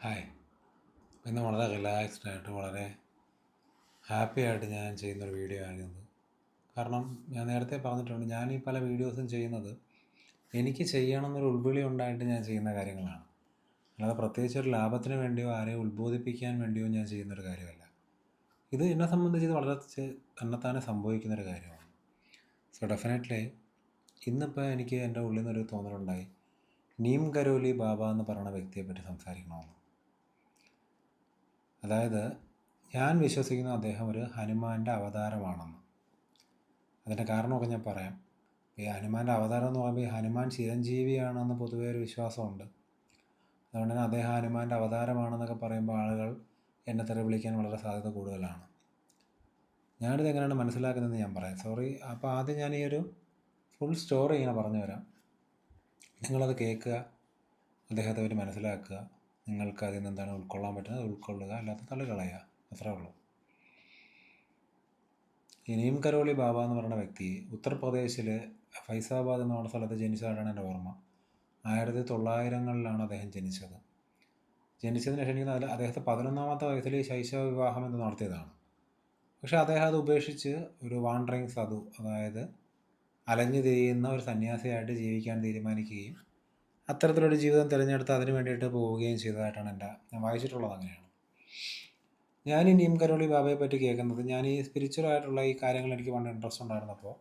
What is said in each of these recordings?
Hi. ഇന്ന് വളരെ relaxed ആയിട്ട് വളരെ ഹാപ്പി ആയിട്ട് ഞാൻ ചെയ്യുന്നൊരു വീഡിയോ ആണിത്. കാരണം ഞാൻ നേരത്തെ പറഞ്ഞിട്ടുണ്ട്, ഞാൻ ഈ പല വീഡിയോസും ചെയ്യുന്നത് എനിക്ക് ചെയ്യണമെന്നൊരു ഉൾവിളി ഉണ്ടായിട്ട് ഞാൻ ചെയ്യുന്ന കാര്യങ്ങളാണ്. അല്ലാതെ പ്രത്യേകിച്ച് ഒരു ലാഭത്തിന് വേണ്ടിയോ ആരെയും ഉത്ബോധിപ്പിക്കാൻ വേണ്ടിയോ ഞാൻ ചെയ്യുന്നൊരു കാര്യമല്ല. ഇത് എന്നെ സംബന്ധിച്ച് ഇത് വളരെ തന്നെത്താനെ സംഭവിക്കുന്നൊരു കാര്യമാണ്. സോ ഡെഫിനറ്റ്ലി ഇന്നിപ്പോൾ എനിക്ക് എൻ്റെ ഉള്ളിൽ നിന്നൊരു തോന്നലുണ്ടായി, നീം കരോലി ബാബ എന്ന് പറയുന്ന വ്യക്തിയെപ്പറ്റി സംസാരിക്കണമെന്ന്. അതായത് ഞാൻ വിശ്വസിക്കുന്ന അദ്ദേഹം ഒരു ഹനുമാൻ്റെ അവതാരമാണെന്ന്. അതിൻ്റെ കാരണമൊക്കെ ഞാൻ പറയാം. ഈ ഹനുമാൻ്റെ അവതാരം എന്ന് പറയുമ്പോൾ ഈ ഹനുമാൻ ചിരഞ്ജീവിയാണെന്ന് പൊതുവേ ഒരു വിശ്വാസമുണ്ട്. അതുകൊണ്ട് തന്നെ അദ്ദേഹം ഹനുമാൻ്റെ അവതാരമാണെന്നൊക്കെ പറയുമ്പോൾ ആളുകൾ എന്നെ തെറി വിളിക്കാൻ വളരെ സാധ്യത കൂടുതലാണ്. ഞാനിത് എങ്ങനെയാണ് മനസ്സിലാക്കുന്നതെന്ന് ഞാൻ പറയാം. അപ്പോൾ ആദ്യം ഞാൻ ഈ ഒരു ഫുൾ സ്റ്റോറി ഇങ്ങനെ പറഞ്ഞു തരാം. നിങ്ങളത് കേൾക്കുക, അദ്ദേഹത്തെ പറ്റി മനസ്സിലാക്കുക, നിങ്ങൾക്ക് അതിൽ നിന്ന് എന്താണ് ഉൾക്കൊള്ളാൻ പറ്റുന്നത് ഉൾക്കൊള്ളുക, അല്ലാത്ത തള്ളിക്കളയുക, അത്രേ ഉള്ളൂ. ഈ നീം കരോളി ബാബ എന്ന് പറയുന്ന വ്യക്തി ഉത്തർപ്രദേശിൽ ഫൈസാബാദ് എന്ന് പറഞ്ഞ സ്ഥലത്ത് ജനിച്ചതായിട്ടാണ് എൻ്റെ ഓർമ്മ. 1900-കളിലാണ് അദ്ദേഹം ജനിച്ചത്. ജനിച്ചതിന് ശേഷം എനിക്ക് അദ്ദേഹത്തെ 11-ാമത്തെ വയസ്സിൽ ശൈശവ വിവാഹം എന്ന് നടത്തിയതാണ്. പക്ഷേ അദ്ദേഹം അത് ഉപേക്ഷിച്ച് ഒരു വാണ്ടറിങ് സാധു, അതായത് അലഞ്ഞു തിരിയുന്ന ഒരു സന്യാസിയായിട്ട് ജീവിക്കാൻ തീരുമാനിക്കുകയും അത്തരത്തിലൊരു ജീവിതം തിരഞ്ഞെടുത്ത് അതിന് വേണ്ടിയിട്ട് പോവുകയും ചെയ്തതായിട്ടാണ് ഞാൻ വായിച്ചിട്ടുള്ളത്. അങ്ങനെയാണ് ഞാൻ ഈ നീം കരോളി ബാബയെ പറ്റി കേൾക്കുന്നത്. ഞാൻ ഈ സ്പിരിച്വലായിട്ടുള്ള ഈ കാര്യങ്ങൾ എനിക്ക് വളരെ ഇൻട്രസ്റ്റ് ഉണ്ടായിരുന്നപ്പോൾ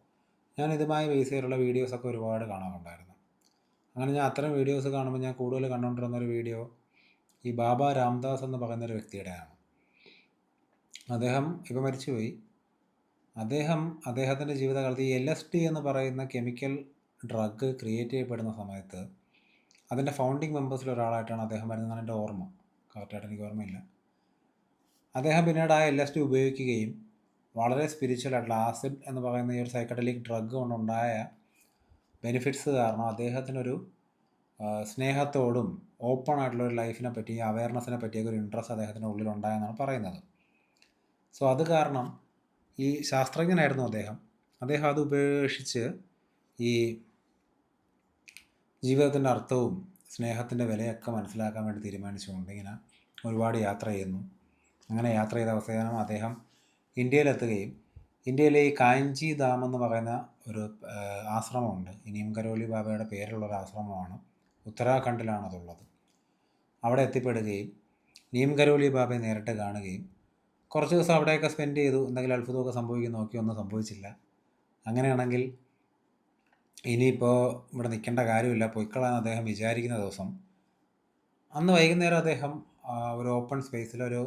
ഞാൻ ഇതുമായി ബേസ് ചെയ്തിട്ടുള്ള വീഡിയോസൊക്കെ ഒരുപാട് കാണാറുണ്ടായിരുന്നു. അങ്ങനെ ഞാൻ അത്തരം വീഡിയോസ് കാണുമ്പോൾ ഞാൻ കൂടുതൽ കണ്ടുകൊണ്ടിരുന്നൊരു വീഡിയോ ഈ ബാബ രാംദാസ് എന്ന് പറയുന്നൊരു വ്യക്തിയുടെയാണ്. അദ്ദേഹം ഇപ്പോൾ മരിച്ചുപോയി. അദ്ദേഹത്തിൻ്റെ ജീവിതകാലത്ത് ഈ LSD എന്ന് പറയുന്ന കെമിക്കൽ ഡ്രഗ് ക്രിയേറ്റ് ചെയ്യപ്പെടുന്ന സമയത്ത് അതിൻ്റെ ഫൗണ്ടിങ് മെമ്പേഴ്സിൽ ഒരാളായിട്ടാണ് അദ്ദേഹം വരുന്നതാണ് എൻ്റെ ഓർമ്മ. കറക്റ്റായിട്ട് എനിക്ക് ഓർമ്മയില്ല. അദ്ദേഹം പിന്നീട് ആ LSD ഉപയോഗിക്കുകയും വളരെ സ്പിരിച്വലായിട്ടുള്ള ആസിഡ് എന്ന് പറയുന്ന ഈ ഒരു സൈക്കഡലിക് ഡ്രഗ് കൊണ്ടുണ്ടായ ബെനിഫിറ്റ്സ് കാരണം അദ്ദേഹത്തിനൊരു സ്നേഹത്തോടും ഓപ്പൺ ആയിട്ടുള്ള ഒരു ലൈഫിനെ പറ്റി, അവയർനെസ്സിനെ പറ്റിയൊക്കെ ഒരു ഇൻട്രസ്റ്റ് അദ്ദേഹത്തിൻ്റെ ഉള്ളിലുണ്ടായെന്നാണ് പറയുന്നത്. സോ അത് കാരണം ഈ ശാസ്ത്രജ്ഞനായിരുന്നു അദ്ദേഹം അത് ഉപേക്ഷിച്ച് ഈ ജീവിതത്തിൻ്റെ അർത്ഥവും സ്നേഹത്തിൻ്റെ വിലയൊക്കെ മനസ്സിലാക്കാൻ വേണ്ടി തീരുമാനിച്ചുകൊണ്ട് ഇങ്ങനെ ഒരുപാട് യാത്ര ചെയ്യുന്നു. അങ്ങനെ യാത്ര ചെയ്ത അവസാനം അദ്ദേഹം ഇന്ത്യയിലെത്തുകയും ഇന്ത്യയിലെ ഈ കാഞ്ചി ധാം എന്ന് പറയുന്ന ഒരു ആശ്രമമുണ്ട്. ഈ നീം കരോലി ബാബയുടെ പേരിലുള്ളൊരു ആശ്രമമാണ്. ഉത്തരാഖണ്ഡിലാണ് അതുള്ളത്. അവിടെ എത്തിപ്പെടുകയും നീം കരോലി ബാബയെ നേരിട്ട് കാണുകയും കുറച്ച് ദിവസം അവിടെയൊക്കെ സ്പെൻഡ് ചെയ്തു. എന്തെങ്കിലും അത്ഭുതമൊക്കെ സംഭവിക്കും നോക്കി, ഒന്നും സംഭവിച്ചില്ല. അങ്ങനെയാണെങ്കിൽ ഇനിയിപ്പോൾ ഇവിടെ നിൽക്കേണ്ട കാര്യമില്ല, പൊയ്ക്കളാൻ അദ്ദേഹം വിചാരിക്കുന്ന ദിവസം അന്ന് വൈകുന്നേരം അദ്ദേഹം ഒരു ഓപ്പൺ സ്പേസിലൊരു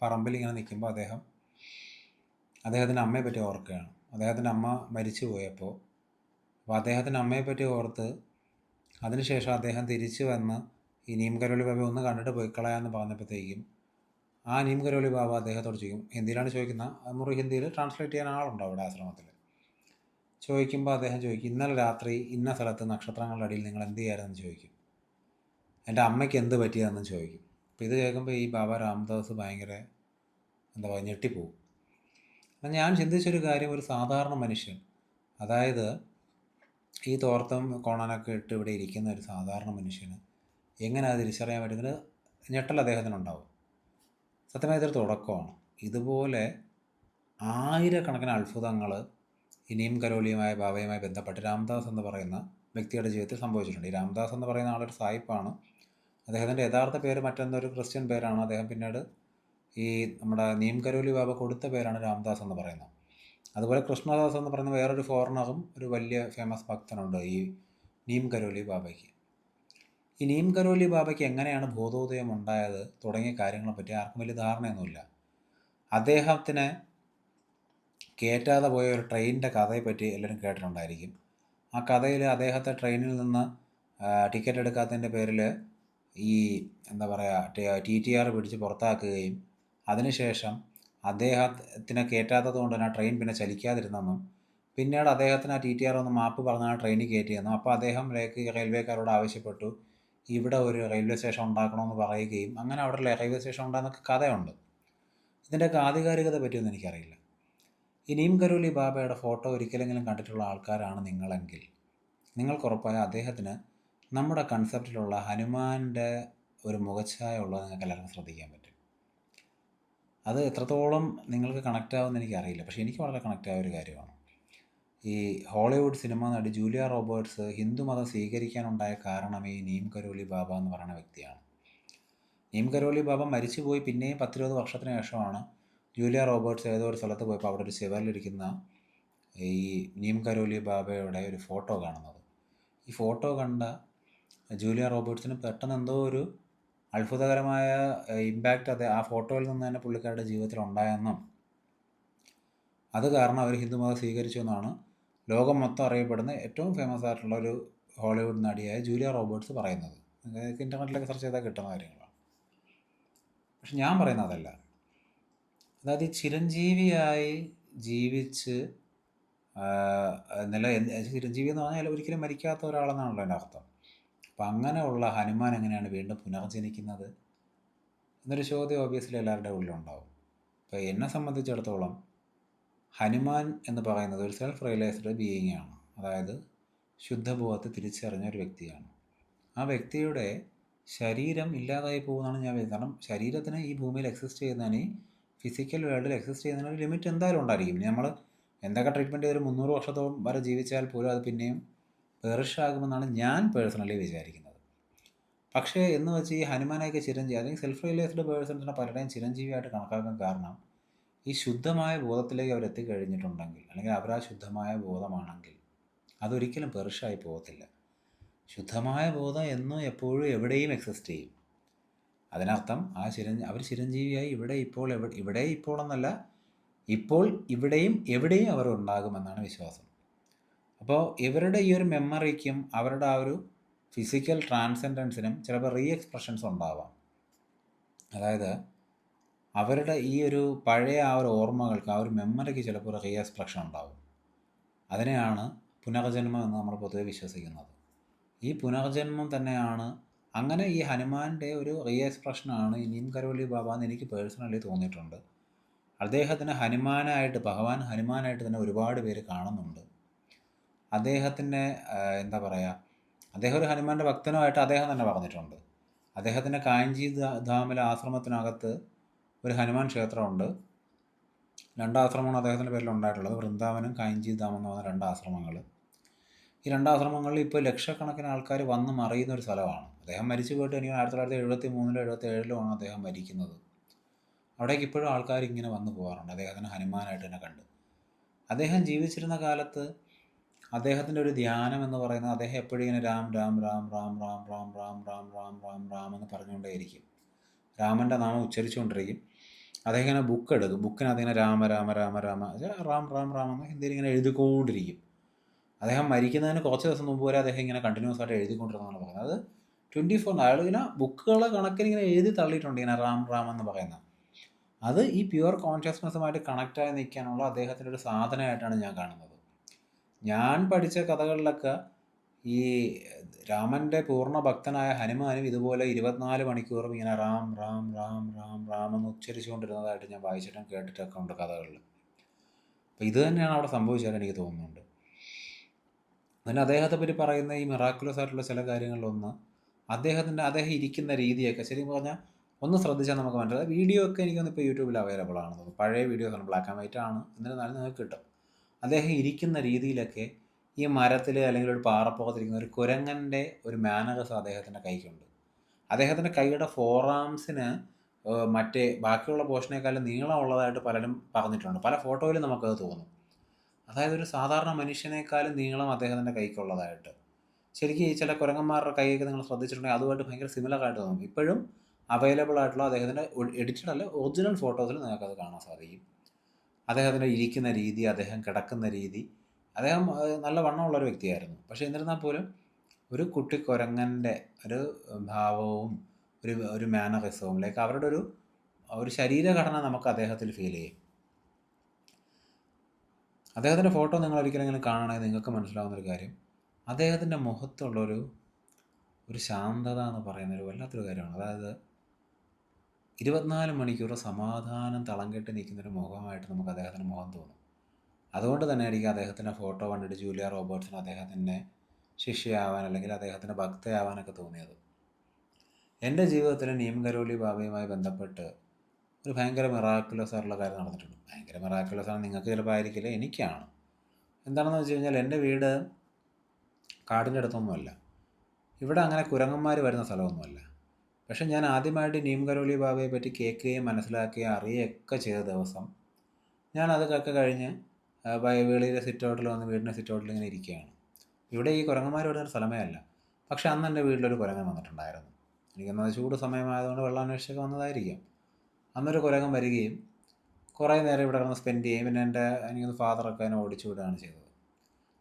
പറമ്പിൽ ഇങ്ങനെ നിൽക്കുമ്പോൾ അദ്ദേഹത്തിൻ്റെ അമ്മയെ പറ്റി ഓർക്കുകയാണ്. അദ്ദേഹത്തിൻ്റെ അമ്മ മരിച്ചു പോയപ്പോൾ അദ്ദേഹത്തിൻ്റെ അമ്മയെ പറ്റി ഓർത്ത് അതിനുശേഷം അദ്ദേഹം തിരിച്ചു വന്ന് ഈ നീം കരോലി ബാബ ഒന്ന് കണ്ടിട്ട് പൊയ്ക്കളയാന്ന് പറഞ്ഞപ്പോഴത്തേക്കും ആ നീം കരോലി ബാബ അദ്ദേഹത്തോട് ചോദിക്കും. ഹിന്ദിയിലാണ് ചോദിക്കുന്നത്. മുറി ഹിന്ദിയിൽ ട്രാൻസ്ലേറ്റ് ചെയ്യാൻ ആളുണ്ടോ അവിടെ ആശ്രമത്തിൽ? ചോദിക്കുമ്പോൾ അദ്ദേഹം ചോദിക്കും, ഇന്നലെ രാത്രി ഇന്ന സ്ഥലത്ത് നക്ഷത്രങ്ങളുടെ അടിയിൽ നിങ്ങൾ എന്ത് ചെയ്യാമെന്ന് ചോദിക്കും. എൻ്റെ അമ്മയ്ക്ക് എന്ത് പറ്റിയതെന്ന് ചോദിക്കും. അപ്പോൾ ഇത് കേൾക്കുമ്പോൾ ഈ ബാബ രാംദാസ് ഭയങ്കര ഞെട്ടിപ്പോവും. അപ്പം ഞാൻ ചിന്തിച്ചൊരു കാര്യം, ഒരു സാധാരണ മനുഷ്യൻ, അതായത് ഈ തോർത്തും കോണനൊക്കെ ഇട്ട് ഇവിടെ ഇരിക്കുന്ന ഒരു സാധാരണ മനുഷ്യന് എങ്ങനെ അത് തിരിച്ചറിയാൻ പറ്റുന്നത്? ഞെട്ടൽ അദ്ദേഹത്തിനുണ്ടാവും. സത്യമായി ഇതൊരു തുടക്കമാണ്. ഇതുപോലെ ആയിരക്കണക്കിന് അത്ഭുതങ്ങൾ ഈ നീം കരോലിയുമായ ബാബയുമായി ബന്ധപ്പെട്ട് രാംദാസ് എന്ന് പറയുന്ന വ്യക്തിയുടെ ജീവിതത്തിൽ സംഭവിച്ചിട്ടുണ്ട്. ഈ രാംദാസ് എന്ന് പറയുന്ന ആളൊരു സായിപ്പാണ്. അദ്ദേഹത്തിൻ്റെ യഥാർത്ഥ പേര് മറ്റൊന്നൊരു ക്രിസ്ത്യൻ പേരാണ്. അദ്ദേഹം പിന്നീട് ഈ നമ്മുടെ നീം കരോലി ബാബ കൊടുത്ത പേരാണ് രാംദാസ് എന്ന് പറയുന്നത്. അതുപോലെ കൃഷ്ണദാസ് എന്ന് പറയുന്ന വേറൊരു ഫോറിനറും ഒരു വലിയ ഫേമസ് ഭക്തനുണ്ട് ഈ നീം കരോലി ബാബയ്ക്ക്. ഈ നീം കരോലി ബാബയ്ക്ക് എങ്ങനെയാണ് ബോധോദയം ഉണ്ടായത് തുടങ്ങിയ കാര്യങ്ങളെപ്പറ്റി ആർക്കും വലിയ ധാരണയൊന്നുമില്ല. അദ്ദേഹത്തിനെ കയറ്റാതെ പോയ ഒരു ട്രെയിനിൻ്റെ കഥയെപ്പറ്റി എല്ലാവരും കേട്ടിട്ടുണ്ടായിരിക്കും. ആ കഥയിൽ അദ്ദേഹത്തെ ട്രെയിനിൽ നിന്ന് ടിക്കറ്റ് എടുക്കാത്തതിൻ്റെ പേരിൽ ഈ TTR പിടിച്ച് പുറത്താക്കുകയും അതിനുശേഷം അദ്ദേഹത്തിനെ കയറ്റാത്തത് കൊണ്ട് തന്നെ ആ ട്രെയിൻ പിന്നെ ചലിക്കാതിരുന്നെന്നും പിന്നീട് അദ്ദേഹത്തിന് ആ TTR ഒന്ന് മാപ്പ് പറഞ്ഞാൽ ട്രെയിനിൽ കയറ്റിയെന്നും അപ്പോൾ അദ്ദേഹം റെയിൽവേക്കാരോട് ആവശ്യപ്പെട്ടു ഇവിടെ ഒരു റെയിൽവേ സ്റ്റേഷൻ ഉണ്ടാക്കണമെന്ന് പറയുകയും അങ്ങനെ അവിടെ റെയിൽവേ സ്റ്റേഷൻ ഉണ്ടാകുന്നൊക്കെ കഥയുണ്ട്. ഇതിൻ്റെയൊക്കെ ആധികാരികത പറ്റിയൊന്നും എനിക്കറിയില്ല. ഈ നീം കരോലി ബാബയുടെ ഫോട്ടോ ഒരിക്കലെങ്കിലും കണ്ടിട്ടുള്ള ആൾക്കാരാണ് നിങ്ങളെങ്കിൽ നിങ്ങൾക്കുറപ്പായ അദ്ദേഹത്തിന് നമ്മുടെ കൺസെപ്റ്റിലുള്ള ഹനുമാൻ്റെ ഒരു മുഖച്ഛായ ഉള്ളത് നിങ്ങൾക്ക് എല്ലാവർക്കും ശ്രദ്ധിക്കാൻ പറ്റും. അത് എത്രത്തോളം നിങ്ങൾക്ക് കണക്റ്റ് ആവുമെന്ന് എനിക്കറിയില്ല, പക്ഷേ എനിക്ക് വളരെ കണക്റ്റ് ആയ ഒരു കാര്യമാണ്. ഈ ഹോളിവുഡ് സിനിമ നടി ജൂലിയ റോബർട്ട്സ് ഹിന്ദുമതം സ്വീകരിക്കാനുണ്ടായ കാരണം ഈ നീം കരോലി ബാബ എന്ന് പറയുന്ന വ്യക്തിയാണ്. നീം കരോലി ബാബ മരിച്ചുപോയി പിന്നെയും 10-20 വർഷത്തിന് ശേഷമാണ് ജൂലിയ റോബർട്ട്സ് ഏതോ ഒരു സ്ഥലത്ത് പോയപ്പോൾ അവിടെ ഒരു ശിവരിലിരിക്കുന്ന ഈ നീം കരോലി ബാബയുടെ ഒരു ഫോട്ടോ കാണുന്നത്. ഈ ഫോട്ടോ കണ്ട ജൂലിയ റോബർട്ട്സിന് പെട്ടെന്ന് എന്തോ ഒരു അത്ഭുതകരമായ ഇമ്പാക്റ്റ് ആ ഫോട്ടോയിൽ നിന്ന് തന്നെ പുള്ളിക്കാരുടെ ജീവിതത്തിൽ ഉണ്ടായെന്നും അത് കാരണം അവർ ഹിന്ദുമതം സ്വീകരിച്ചു എന്നാണ് ലോകം മൊത്തം അറിയപ്പെടുന്ന ഏറ്റവും ഫേമസ് ആയിട്ടുള്ള ഒരു ഹോളിവുഡ് നടിയായ ജൂലിയ റോബർട്ട്സ് പറയുന്നത്. നിങ്ങൾക്ക് ഇൻ്റർനെറ്റിലൊക്കെ സെർച്ച് ചെയ്താൽ കിട്ടുന്ന കാര്യങ്ങളാണ്. പക്ഷെ ഞാൻ പറയുന്നത് അതല്ല. അതായത് ഈ ചിരഞ്ജീവിയായി ജീവിച്ച് ചിരഞ്ജീവി എന്ന് പറഞ്ഞാൽ ഒരിക്കലും മരിക്കാത്ത ഒരാളെന്നാണല്ലോ എൻ്റെ അർത്ഥം. അപ്പം അങ്ങനെയുള്ള ഹനുമാൻ എങ്ങനെയാണ് വീണ്ടും പുനർജനിക്കുന്നത് എന്നൊരു ചോദ്യം ഓബിയസ്ലി എല്ലാവരുടെ ഉള്ളിലുണ്ടാവും. അപ്പോൾ എന്നെ സംബന്ധിച്ചിടത്തോളം ഹനുമാൻ എന്ന് പറയുന്നത് ഒരു സെൽഫ് റിയലൈസ്ഡ് ബീയിങ് ആണ്. അതായത് ശുദ്ധബോധത്തെ തിരിച്ചറിഞ്ഞ ഒരു വ്യക്തിയാണ്. ആ വ്യക്തിയുടെ ശരീരം ഇല്ലാതായി പോകുന്നതാണ് ഞാൻ പറയുന്നത്. കാരണം ശരീരത്തിന് ഈ ഭൂമിയിൽ എക്സിസ്റ്റ് ചെയ്യുന്നതിന്, ഫിസിക്കൽ വേൾഡിൽ എക്സിസ്റ്റ് ചെയ്യുന്നതിന് ഒരു ലിമിറ്റ് എന്തായാലും ഉണ്ടായിരിക്കും. നമ്മൾ എന്തൊക്കെ ട്രീറ്റ്മെൻറ്റ് ചെയ്തൊരു 300 വർഷത്തോളം വരെ ജീവിച്ചാൽ പോലും അത് പിന്നെയും പെറിഷാകുമെന്നാണ് ഞാൻ പേഴ്സണലി വിചാരിക്കുന്നത്. പക്ഷേ എന്ന് വെച്ച് ഈ ഹനുമാനെയൊക്കെ ചിരഞ്ജീവി അല്ലെങ്കിൽ സെൽഫ് റിയലൈസ്ഡ് പേഴ്സൺസിനെ പലരുടെയും ചിരഞ്ജീവിയായിട്ട് കണക്കാക്കാൻ കാരണം ഈ ശുദ്ധമായ ബോധത്തിലേക്ക് അവർ എത്തിക്കഴിഞ്ഞിട്ടുണ്ടെങ്കിൽ, അല്ലെങ്കിൽ അവർ ആ ശുദ്ധമായ ബോധമാണെങ്കിൽ അതൊരിക്കലും പെറിഷായി പോകത്തില്ല. ശുദ്ധമായ ബോധം എന്നും എപ്പോഴും എവിടെയും എക്സിസ്റ്റ് ചെയ്യും. അതിനർത്ഥം അവർ ചിരഞ്ജീവിയായി ഇവിടെ ഇപ്പോൾ എന്നല്ല, ഇപ്പോൾ ഇവിടെയും എവിടെയും അവർ ഉണ്ടാകുമെന്നാണ് വിശ്വാസം. അപ്പോൾ ഇവരുടെ ഈ ഒരു മെമ്മറിക്കും അവരുടെ ആ ഒരു ഫിസിക്കൽ ട്രാൻസെൻഡൻസിനും ചിലപ്പോൾ റീ എക്സ്പ്രഷൻസ് ഉണ്ടാവാം. അതായത് അവരുടെ ഈ ഒരു പഴയ ആ ഒരു ഓർമ്മകൾക്ക്, ആ ഒരു മെമ്മറിക്ക് ചിലപ്പോൾ റീ എക്സ്പ്രഷൻ ഉണ്ടാവും. അതിനെയാണ് പുനർജന്മം എന്ന് നമ്മൾ പൊതുവെ വിശ്വസിക്കുന്നത്. ഈ പുനർജന്മം തന്നെയാണ്, അങ്ങനെ ഈ ഹനുമാൻ്റെ ഒരു റീ എക്സ്പ്രഷനാണ് ഈ നീം കരോലി ബാബ എന്ന് എനിക്ക് പേഴ്സണലി തോന്നിയിട്ടുണ്ട്. അദ്ദേഹത്തിന് ഭഗവാൻ ഹനുമാനായിട്ട് തന്നെ ഒരുപാട് പേര് കാണുന്നുണ്ട്. അദ്ദേഹത്തിൻ്റെ എന്താ പറയുക, അദ്ദേഹം ഒരു ഹനുമാൻ്റെ ഭക്തനുമായിട്ട് അദ്ദേഹം തന്നെ പറഞ്ഞിട്ടുണ്ട്. അദ്ദേഹത്തിൻ്റെ കാഞ്ചി ധാമിലെ ആശ്രമത്തിനകത്ത് ഒരു ഹനുമാൻ ക്ഷേത്രമുണ്ട്. 2 ആശ്രമമാണ് അദ്ദേഹത്തിൻ്റെ പേരിൽ ഉണ്ടായിട്ടുള്ളത്. വൃന്ദാവനും കാഞ്ചി ധാം എന്ന് പറഞ്ഞ 2 ആശ്രമങ്ങൾ. ഈ 2 ആശ്രമങ്ങളിൽ ഇപ്പോൾ ലക്ഷക്കണക്കിന് ആൾക്കാർ വന്ന് മറിയുന്ന ഒരു സ്ഥലമാണ്. അദ്ദേഹം മരിച്ചു പോയിട്ട് എനിക്ക് 1973-ലോ 77-ലോ ആണ് അദ്ദേഹം മരിക്കുന്നത്. അവിടേക്ക് ഇപ്പോഴും ആൾക്കാർ ഇങ്ങനെ വന്നു പോകാറുണ്ട് അദ്ദേഹത്തിന് ഹനുമാനായിട്ട് തന്നെ കണ്ട്. അദ്ദേഹം ജീവിച്ചിരുന്ന കാലത്ത് അദ്ദേഹത്തിൻ്റെ ഒരു ധ്യാനം എന്ന് പറയുന്നത്, അദ്ദേഹം എപ്പോഴും ഇങ്ങനെ രാം രാം രാം രാം രാം രാം രാം രാം രാം രാം രാം എന്ന് പറഞ്ഞുകൊണ്ടേയിരിക്കും. രാമൻ്റെ നാമം ഉച്ചരിച്ചുകൊണ്ടിരിക്കും. അദ്ദേഹം ഇങ്ങനെ ബുക്ക് എടുക്കും. ബുക്കിനകത്ത് ഇങ്ങനെ രാമ രാമ രാമ രാമ റാം റാം റാം എന്ന് ഹിന്ദിയിൽ ഇങ്ങനെ എഴുതിക്കൊണ്ടിരിക്കും. അദ്ദേഹം മരിക്കുന്നതിന് കുറച്ച് ദിവസം മുമ്പ് വരെ അദ്ദേഹം ഇങ്ങനെ കണ്ടിന്യൂസ് ആയിട്ട് എഴുതിക്കൊണ്ടിരുന്നതാണ് പറയുന്നത്. അത് 24 അയാൾ ഇങ്ങനെ ബുക്കുകളെ കണക്കിന് ഇങ്ങനെ എഴുതി തള്ളിയിട്ടുണ്ട്, ഇങ്ങനെ റാം റാം എന്ന് പറയുന്നത്. അത് ഈ പ്യുവർ കോൺഷ്യസ്നെസ്സുമായിട്ട് കണക്റ്റായി നിൽക്കാനുള്ള അദ്ദേഹത്തിൻ്റെ ഒരു സാധനമായിട്ടാണ് ഞാൻ കാണുന്നത്. ഞാൻ പഠിച്ച കഥകളിലൊക്കെ ഈ രാമൻ്റെ പൂർണ്ണ ഭക്തനായ ഹനുമാനും ഇതുപോലെ 24 മണിക്കൂറും ഇങ്ങനെ റാം റാം റാം റാം റാം എന്ന് ഉച്ചരിച്ചുകൊണ്ടിരുന്നതായിട്ട് ഞാൻ വായിച്ചിട്ടും കേട്ടിട്ടൊക്കെ ഉണ്ട് കഥകളിൽ. അപ്പോൾ ഇത് തന്നെയാണ് അവിടെ സംഭവിച്ചതായിട്ട് എനിക്ക് തോന്നുന്നുണ്ട്. പിന്നെ അദ്ദേഹത്തെ പറ്റി പറയുന്ന ഈ മിറാക്കുലസ് ആയിട്ടുള്ള ചില കാര്യങ്ങളിലൊന്ന്, അദ്ദേഹം ഇരിക്കുന്ന രീതിയൊക്കെ ശരിക്കും പറഞ്ഞാൽ ഒന്ന് ശ്രദ്ധിച്ചാൽ നമുക്ക് മനസ്സിലാവും. വീഡിയോ ഒക്കെ എനിക്കൊന്ന് ഇപ്പോൾ യൂട്യൂബിൽ അവൈലബിൾ ആണ്. പഴയ വീഡിയോസാണ്, ബ്ലാക്ക് ആൻഡ് വൈറ്റ് ആണ്, എന്നിരുന്നാലും നിങ്ങൾക്ക് കിട്ടും. അദ്ദേഹം ഇരിക്കുന്ന രീതിയിലൊക്കെ ഈ മരത്തിൽ അല്ലെങ്കിൽ ഒരു പാറപ്പുറത്തിരിക്കുന്ന ഒരു കുരങ്ങൻ്റെ ഒരു മാനറിസം അദ്ദേഹത്തിൻ്റെ കൈക്കുണ്ട്. അദ്ദേഹത്തിൻ്റെ കൈയുടെ ഫോറാംസിന് മറ്റേ ബാക്കിയുള്ള പോർഷനേക്കാളും നീളമുള്ളതായിട്ട് പലരും പറഞ്ഞിട്ടുണ്ട്. പല ഫോട്ടോയിലും നമുക്കത് തോന്നും. അതായത് ഒരു സാധാരണ മനുഷ്യനേക്കാളും നീളം അദ്ദേഹത്തിൻ്റെ കൈക്കുള്ളതായിട്ട്. ശരിക്കും ഈ ചില കുരങ്ങന്മാരുടെ കൈയൊക്കെ നിങ്ങൾ ശ്രദ്ധിച്ചിട്ടുണ്ടെങ്കിൽ അതുമായിട്ട് ഭയങ്കര സിമിലറായിട്ട് തോന്നും. ഇപ്പോഴും അവൈലബിൾ ആയിട്ടുള്ള അദ്ദേഹത്തിൻ്റെ എഡിറ്റഡ് അല്ല, ഒറിജിനൽ ഫോട്ടോസിൽ നിങ്ങൾക്കത് കാണാൻ സാധിക്കും. അദ്ദേഹത്തിൻ്റെ ഇരിക്കുന്ന രീതി, അദ്ദേഹം കിടക്കുന്ന രീതി, അദ്ദേഹം നല്ല വണ്ണമുള്ളൊരു വ്യക്തിയായിരുന്നു. എന്നിരുന്നാൽ പോലും ഒരു കുട്ടി കുരങ്ങൻ്റെ ഒരു ഭാവവും ഒരു മാനറിസവും അവരുടെ ഒരു ശരീരഘടന നമുക്ക് അദ്ദേഹത്തിൽ ഫീൽ ചെയ്യും. അദ്ദേഹത്തിൻ്റെ ഫോട്ടോ നിങ്ങൾ ഒരിക്കലെങ്കിലും കാണണമെങ്കിൽ നിങ്ങൾക്ക് മനസ്സിലാവുന്നൊരു കാര്യം, അദ്ദേഹത്തിൻ്റെ മുഖത്തുള്ളൊരു ശാന്തത എന്ന് പറയുന്നൊരു വല്ലാത്തൊരു കാര്യമാണ്. അതായത് 24 മണിക്കൂർ സമാധാനം തളം കെട്ടി നിൽക്കുന്നൊരു മുഖമായിട്ട് നമുക്ക് അദ്ദേഹത്തിൻ്റെ മുഖം തോന്നും. അതുകൊണ്ട് തന്നെ ആയിരിക്കും അദ്ദേഹത്തിൻ്റെ ഫോട്ടോ കണ്ടിട്ട് ജൂലിയ റോബർട്ട്സിന് അദ്ദേഹത്തിൻ്റെ ശിഷ്യയാവാൻ അല്ലെങ്കിൽ അദ്ദേഹത്തിൻ്റെ ഭക്തയാവാനൊക്കെ തോന്നിയത്. എൻ്റെ ജീവിതത്തിൽ നീം കരോളി ബാബയുമായി ബന്ധപ്പെട്ട് ഒരു ഭയങ്കര മിറാക്കുലസ് ആയിട്ടുള്ള കാര്യം നടന്നിട്ടുണ്ട്. ഭയങ്കര മിറാക്കുലസ് ആണ് നിങ്ങൾക്ക് ചിലപ്പോൾ ആയിരിക്കില്ല, എനിക്കാണ്. എന്താണെന്ന് വെച്ച് കഴിഞ്ഞാൽ എൻ്റെ വീട് കാടിൻ്റെ അടുത്തൊന്നുമല്ല. ഇവിടെ അങ്ങനെ കുരങ്ങന്മാർ വരുന്ന സ്ഥലമൊന്നുമല്ല. പക്ഷേ ഞാൻ ആദ്യമായിട്ട് നീം കരോളി ബാബയെ പറ്റി കേൾക്കുകയും മനസ്സിലാക്കുകയും അറിയുകയൊക്കെ ചെയ്ത ദിവസം ഞാൻ അതൊക്കെ കഴിഞ്ഞ് വെളിയിലെ സിറ്റൗട്ടിൽ വന്ന് വീടിൻ്റെ സിറ്റൗട്ടിൽ ഇങ്ങനെ ഇരിക്കുകയാണ്. ഇവിടെ ഈ കുരങ്ങന്മാർ വരുന്ന സ്ഥലമേ അല്ല. പക്ഷെ അന്ന് എൻ്റെ വീട്ടിലൊരു കുരങ്ങൻ വന്നിട്ടുണ്ടായിരുന്നു. എനിക്കൊന്നത് ചൂട് സമയമായതുകൊണ്ട് വെള്ളം അന്വേഷിച്ചൊക്കെ വന്നതായിരിക്കാം. അന്നൊരു കുരങ്ങൻ വരികയും കുറേ നേരം ഇവിടെ കിടന്ന് സ്പെൻഡ് ചെയ്യും. പിന്നെ എനിക്കൊന്ന് ഫാദറൊക്കെ അതിനെ ഓടിച്ചു വിടുകയാണ് ചെയ്തത്.